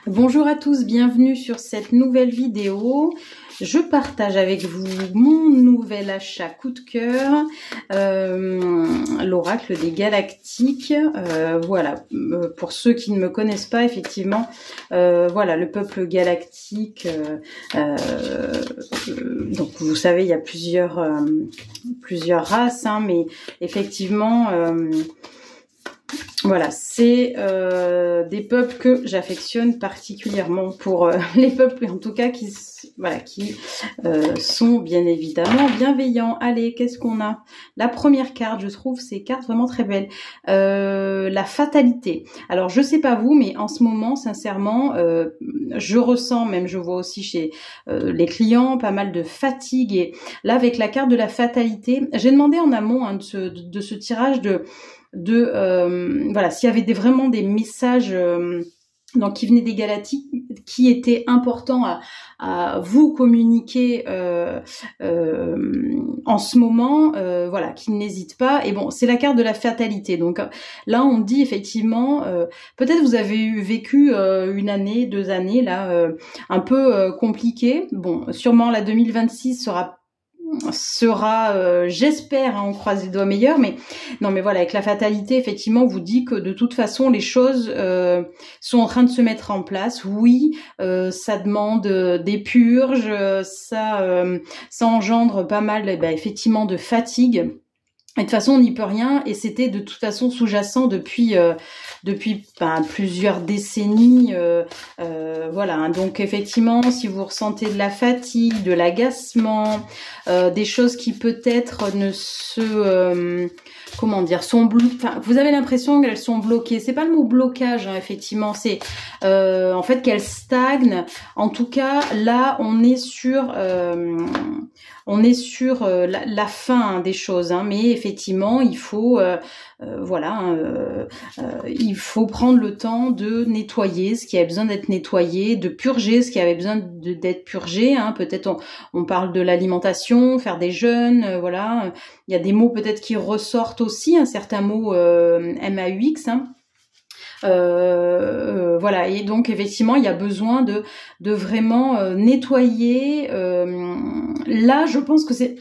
Bonjour à tous, bienvenue sur cette nouvelle vidéo. Je partage avec vous mon nouvel achat coup de cœur, l'oracle des galactiques. Voilà, pour ceux qui ne me connaissent pas, effectivement, voilà, le peuple galactique. Donc vous savez, il y a plusieurs races, hein, mais effectivement... voilà, c'est des peuples que j'affectionne particulièrement pour les peuples, en tout cas, qui sont bien évidemment bienveillants. Allez, qu'est-ce qu'on a? La première carte, je trouve ces cartes vraiment très belles. La fatalité. Alors, je sais pas vous, mais en ce moment, sincèrement, je ressens, même je vois aussi chez les clients, pas mal de fatigue. Et là, avec la carte de la fatalité, j'ai demandé en amont hein, de ce tirage voilà, s'il y avait vraiment des messages donc qui venaient des galactiques qui étaient importants à vous communiquer en ce moment, voilà, qui n'hésitent pas. Et bon, c'est la carte de la fatalité. Donc là, on dit effectivement, peut-être vous avez vécu une année, 2 années là, un peu compliquée. Bon, sûrement la 2026 sera j'espère, hein, on croise les doigts meilleurs, mais non, mais voilà, avec la fatalité, effectivement, on vous dit que de toute façon, les choses sont en train de se mettre en place. Oui, ça demande des purges, ça engendre pas mal, effectivement, de fatigue. Et de toute façon, on n'y peut rien, et c'était de toute façon sous-jacent depuis plusieurs décennies. Voilà, hein. Donc effectivement, si vous ressentez de la fatigue, de l'agacement, des choses qui peut-être ne se... comment dire, vous avez l'impression qu'elles sont bloquées. C'est pas le mot blocage, hein, effectivement, c'est en fait qu'elles stagnent. En tout cas, là, on est sur la fin hein, des choses, hein, mais effectivement, il faut il faut prendre le temps de nettoyer ce qui avait besoin d'être nettoyé, de purger ce qui avait besoin d'être purgé. Hein. Peut-être on parle de l'alimentation, faire des jeûnes, voilà. Il y a des mots peut-être qui ressortent aussi, un certain mot MAUX. Hein. Voilà, et donc effectivement il y a besoin de vraiment nettoyer. Là je pense que c'est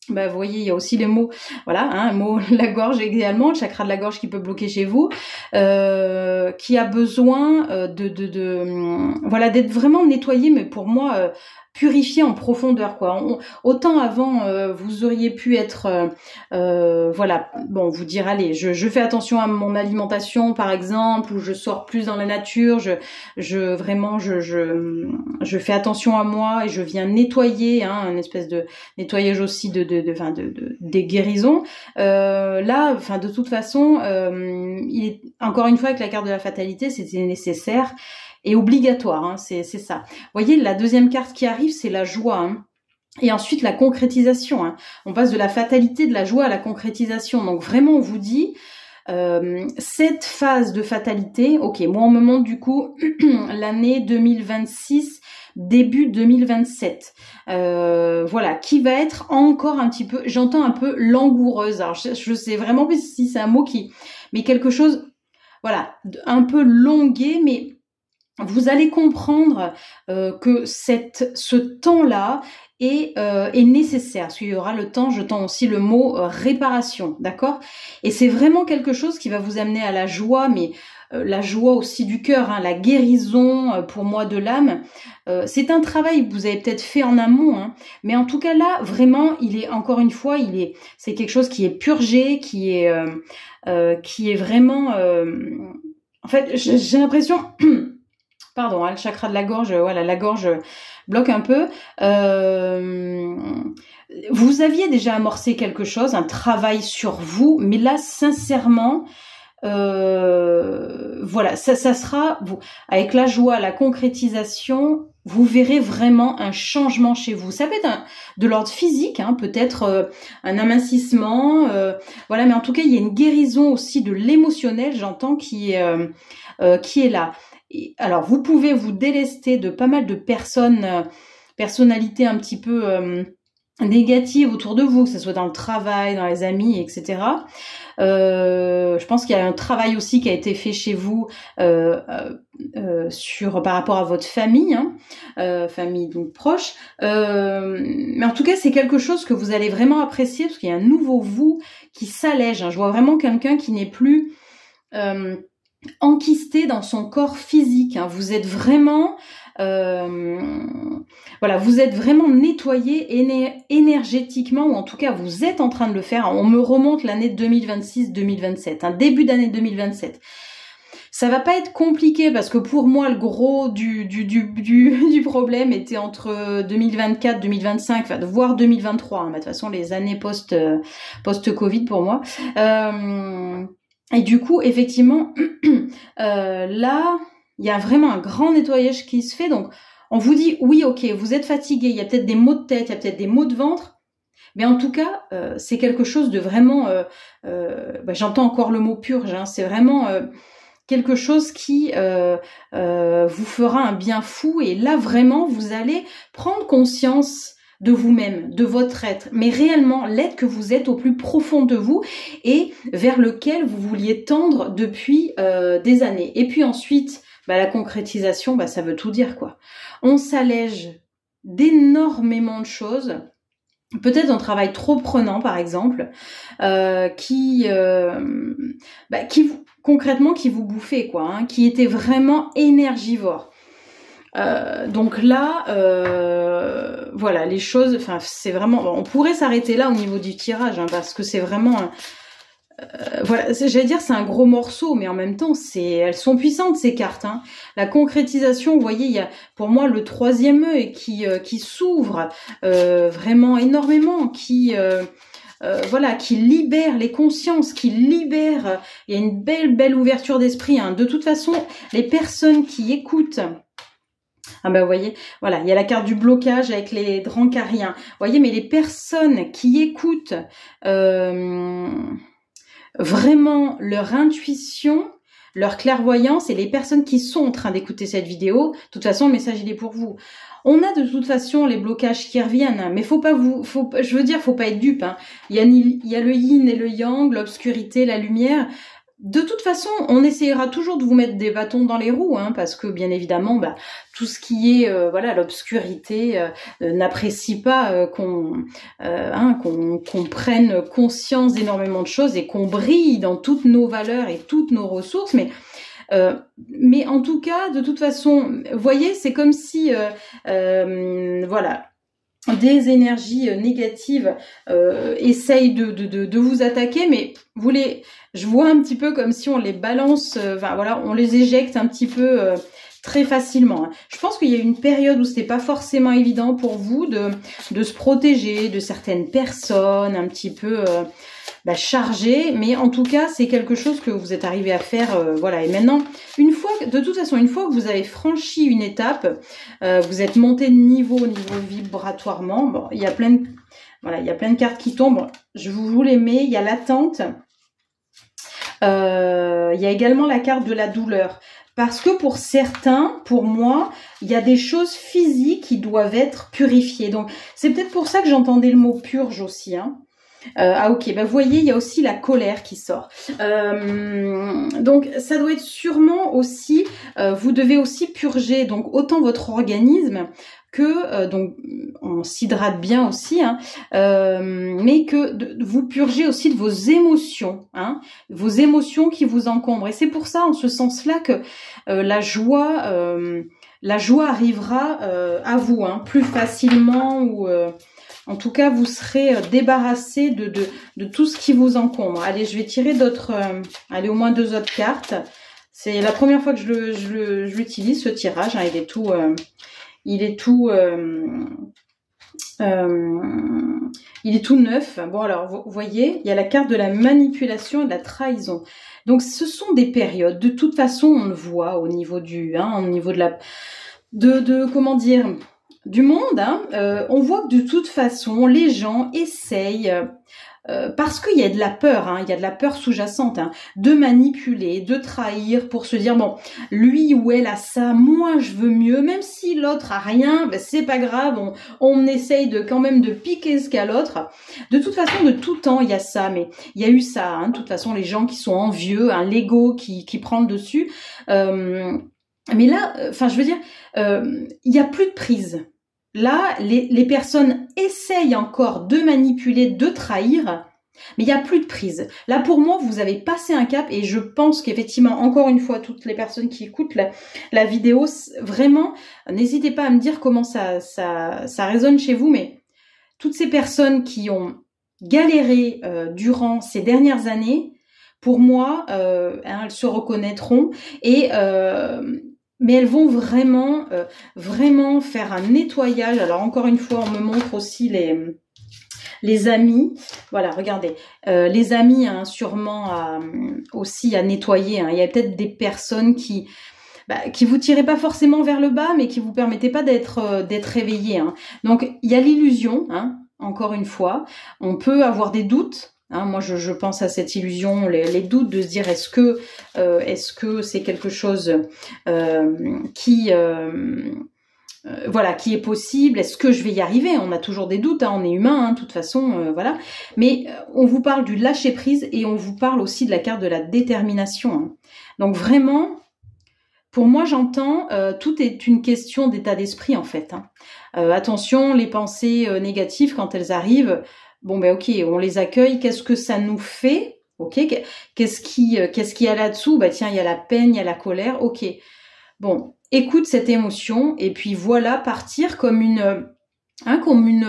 vous voyez, il y a aussi les mots, voilà, hein, mot la gorge également, le chakra de la gorge qui peut bloquer chez vous, qui a besoin voilà, d'être vraiment nettoyé, mais pour moi purifié en profondeur, quoi. Autant avant, vous auriez pu être, voilà, bon, vous dire, allez, je fais attention à mon alimentation, par exemple, ou je sors plus dans la nature, je fais attention à moi et je viens nettoyer, hein, une espèce de nettoyage aussi des guérisons. Là, enfin, de toute façon, il est encore une fois avec la carte de la fatalité, c'était nécessaire. Et obligatoire, hein, c'est ça. Vous voyez, la deuxième carte qui arrive, c'est la joie. Hein. Et ensuite, la concrétisation. Hein. On passe de la fatalité, de la joie à la concrétisation. Donc vraiment, on vous dit, cette phase de fatalité, ok, moi on me montre du coup l'année 2026, début 2027. Voilà, qui va être encore un petit peu, j'entends un peu langoureuse. Alors je sais vraiment pas si c'est un mot mais quelque chose, voilà, un peu longué, mais vous allez comprendre que ce temps-là est nécessaire. Parce qu'il y aura le temps, je tends aussi le mot réparation, d'accord? Et c'est vraiment quelque chose qui va vous amener à la joie, mais la joie aussi du cœur, hein, la guérison pour moi de l'âme. C'est un travail que vous avez peut-être fait en amont, hein, mais en tout cas là, vraiment, il est encore une fois, c'est quelque chose qui est purgé, qui est vraiment... en fait, j'ai l'impression... Pardon, hein, le chakra de la gorge, voilà, la gorge bloque un peu. Vous aviez déjà amorcé quelque chose, un travail sur vous, mais là, sincèrement, voilà, ça sera, avec la joie, la concrétisation, vous verrez vraiment un changement chez vous. Ça peut être de l'ordre physique, hein, peut-être un amincissement, voilà, mais en tout cas, il y a une guérison aussi de l'émotionnel, j'entends, qui est là. Et alors, vous pouvez vous délester de pas mal de personnalités un petit peu négatives autour de vous, que ce soit dans le travail, dans les amis, etc. Je pense qu'il y a un travail aussi qui a été fait chez vous par rapport à votre famille, hein, famille donc proche. Mais en tout cas, c'est quelque chose que vous allez vraiment apprécier parce qu'il y a un nouveau vous qui s'allège. Hein. Je vois vraiment quelqu'un qui n'est plus enquisté dans son corps physique. Hein. Vous êtes vraiment voilà, vous êtes vraiment nettoyé énergétiquement, ou en tout cas vous êtes en train de le faire. On me remonte l'année 2026-2027, hein, début d'année 2027. Ça va pas être compliqué parce que pour moi le gros du problème était entre 2024, 2025, enfin, voire 2023. Hein, de toute façon les années post-Covid pour moi. Et du coup effectivement là il y a vraiment un grand nettoyage qui se fait. Donc on vous dit oui, ok, vous êtes fatigué, il y a peut-être des maux de tête, il y a peut-être des maux de ventre. Mais en tout cas, c'est quelque chose de vraiment, j'entends encore le mot purge, hein, c'est vraiment quelque chose qui vous fera un bien fou. Et là, vraiment, vous allez prendre conscience de vous-même, de votre être, mais réellement l'être que vous êtes au plus profond de vous et vers lequel vous vouliez tendre depuis des années. Et puis ensuite, la concrétisation, ça veut tout dire, quoi. On s'allège d'énormément de choses. Peut-être un travail trop prenant, par exemple, qui concrètement qui vous bouffait, quoi, hein, qui était vraiment énergivore. Donc là, voilà, les choses, enfin, c'est vraiment, on pourrait s'arrêter là au niveau du tirage, hein, parce que c'est vraiment, voilà, j'allais dire c'est un gros morceau, mais en même temps, elles sont puissantes ces cartes. Hein. La concrétisation, vous voyez, il y a pour moi le troisième œil qui s'ouvre vraiment énormément, voilà, qui libère les consciences, qui libère. Il y a une belle ouverture d'esprit. Hein. De toute façon, les personnes qui écoutent. Ah vous voyez, voilà, il y a la carte du blocage avec les drancariens. Vous voyez, mais les personnes qui écoutent vraiment leur intuition, leur clairvoyance, et les personnes qui sont en train d'écouter cette vidéo, de toute façon, le message il est pour vous. On a de toute façon les blocages qui reviennent, hein, mais faut pas être dupe. Hein. Il y a le yin et le yang, l'obscurité, la lumière. De toute façon, on essayera toujours de vous mettre des bâtons dans les roues, hein, parce que bien évidemment, tout ce qui est voilà l'obscurité n'apprécie pas qu'on prenne conscience d'énormément de choses et qu'on brille dans toutes nos valeurs et toutes nos ressources, mais en tout cas, de toute façon, vous voyez, c'est comme si voilà, des énergies négatives essayent de vous attaquer, mais je vois un petit peu comme si on les balance, voilà, on les éjecte un petit peu très facilement. Hein. Je pense qu'il y a une période où c'était pas forcément évident pour vous de se protéger de certaines personnes un petit peu chargées, mais en tout cas c'est quelque chose que vous êtes arrivé à faire, voilà. Et maintenant, de toute façon, une fois que vous avez franchi une étape, vous êtes monté de niveau vibratoirement. Bon, il y a plein de cartes qui tombent. Je vous les mets. Il y a l'attente. Il y a également la carte de la douleur. Parce que pour certains, pour moi, il y a des choses physiques qui doivent être purifiées. Donc, c'est peut-être pour ça que j'entendais le mot purge aussi. Hein. Ok, vous voyez, il y a aussi la colère qui sort. Donc, ça doit être sûrement aussi, vous devez aussi purger donc autant votre organisme que, donc on s'hydrate bien aussi, hein, mais que vous purgez aussi de vos émotions, hein, vos émotions qui vous encombrent. Et c'est pour ça, en ce sens-là, que la joie arrivera à vous, hein, plus facilement, ou en tout cas, vous serez débarrassé de tout ce qui vous encombre. Allez, je vais tirer d'autres, au moins 2 autres cartes. C'est la première fois que je l'utilise, ce tirage, hein, il est tout neuf. Bon, alors, vous voyez, il y a la carte de la manipulation et de la trahison. Donc, ce sont des périodes. De toute façon, on le voit au niveau comment dire, du monde. Hein, on voit que de toute façon, les gens essayent, parce qu'il y a de la peur, hein, il y a de la peur sous-jacente, hein, de manipuler, de trahir pour se dire, bon, lui ou elle a ça, moi je veux mieux, même si l'autre a rien, c'est pas grave, on essaye quand même de piquer ce qu'a l'autre. De toute façon, de tout temps, il y a ça, mais il y a eu ça, hein, de toute façon, les gens qui sont envieux, hein, l'ego qui prend le dessus, Mais là, enfin, je veux dire, il y a plus de prise. Là, les personnes essayent encore de manipuler, de trahir, mais il n'y a plus de prise. Là, pour moi, vous avez passé un cap et je pense qu'effectivement, encore une fois, toutes les personnes qui écoutent la vidéo, vraiment, n'hésitez pas à me dire comment ça résonne chez vous, mais toutes ces personnes qui ont galéré durant ces dernières années, pour moi, elles se reconnaîtront et mais elles vont vraiment, vraiment faire un nettoyage. Alors encore une fois, on me montre aussi les amis. Voilà, regardez, les amis, hein, sûrement aussi à nettoyer. Hein. Il y a peut-être des personnes qui vous tiraient pas forcément vers le bas, mais qui vous permettaient pas d'être réveillés. Hein. Donc il y a l'illusion. Hein, encore une fois, on peut avoir des doutes. Hein, moi, je pense à cette illusion, les doutes de se dire est-ce que c'est quelque chose qui est possible, est-ce que je vais y arriver? On a toujours des doutes, hein, on est humain, hein, de toute façon, voilà. Mais on vous parle du lâcher prise et on vous parle aussi de la carte de la détermination. Hein. Donc vraiment, pour moi, j'entends, tout est une question d'état d'esprit en fait. Hein. Attention, les pensées négatives quand elles arrivent. Bon ben ok, on les accueille. Qu'est-ce que ça nous fait? Ok, qu'est-ce qu'il y a là-dessous? Bah tiens, il y a la peine, il y a la colère. Ok, bon, écoute cette émotion et puis voilà, partir comme une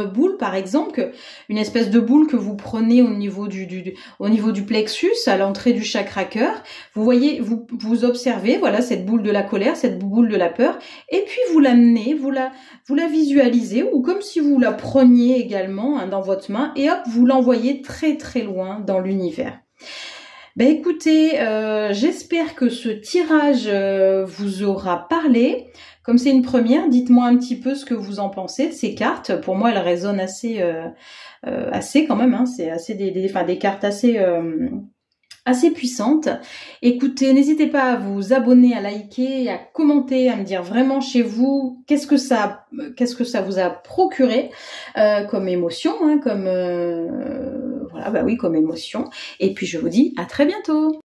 boule par exemple, une espèce de boule que vous prenez au niveau du plexus, à l'entrée du chakra cœur. Vous voyez, vous observez, voilà cette boule de la colère, cette boule de la peur, et puis vous l'amenez, vous la visualisez, ou comme si vous la preniez également hein, dans votre main, et hop, vous l'envoyez très très loin dans l'univers. Ben écoutez, j'espère que ce tirage vous aura parlé. Comme c'est une première, dites-moi un petit peu ce que vous en pensez de ces cartes. Pour moi, elles résonnent assez quand même. Hein, c'est assez des cartes assez puissantes. Écoutez, n'hésitez pas à vous abonner, à liker, à commenter, à me dire vraiment chez vous qu'est-ce que ça vous a procuré comme émotion, hein, comme voilà, bah oui, comme émotion. Et puis je vous dis à très bientôt.